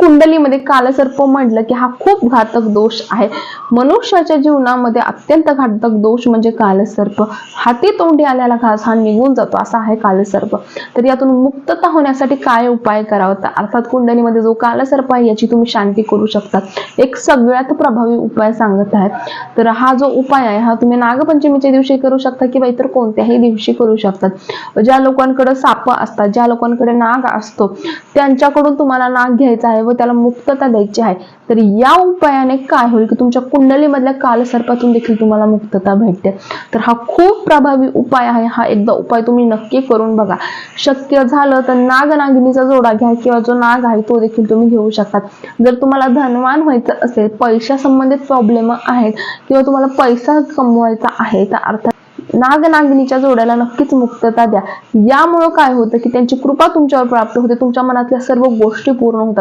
कुंडलीमध्ये कालसर्प म्हटलं की हा खूप घातक दोष आहे. मनुष्याच्या जीवनामध्ये अत्यंत घातक दोष म्हणजे कालसर्प. हाती तोंडी आलेला घास हा निघून जातो असा आहे कालसर्प. तर यातून मुक्तता होण्यासाठी काय उपाय करावा, तर अर्थात कुंडलीमध्ये जो कालसर्प आहे याची तुम्ही शांती करू शकता. एक सगळ्यात प्रभावी उपाय सांगत आहे. तर हा जो उपाय आहे हा तुम्ही नागपंचमीच्या दिवशी करू शकता किंवा इतर कोणत्याही दिवशी करू शकतात. ज्या लोकांकडे साप असतात, ज्या लोकांकडे नाग असतो, त्यांच्याकडून तुम्हाला नाग घ्यायचा आहे व त्याला मुक्तता द्यायची आहे. तर या उपायाने काय होईल की तुमच्या कुंडलीमधल्या कालसर्पातून देखील तुम्हाला मुक्तता भेटते. तर हा खूप प्रभावी उपाय आहे. हा एकदा उपाय तुम्ही नक्की करून बघा. शक्य झालं तर नाग नागिनीचा जोडा घ्या किंवा जो नाग आहे तो देखील तुम्ही घेऊ शकता. जर तुम्हाला धनवान व्हायचं असेल, पैशा संबंधित प्रॉब्लेम आहेत किंवा तुम्हाला पैसा कमवायचा आहे, तर अर्थात नाग नागिनीच्या जोड्याला नक्कीच मुक्तता द्या. यामुळे काय होतं की त्यांची कृपा तुमच्यावर प्राप्त होते, तुमच्या मनातल्या सर्व गोष्टी पूर्ण होतात.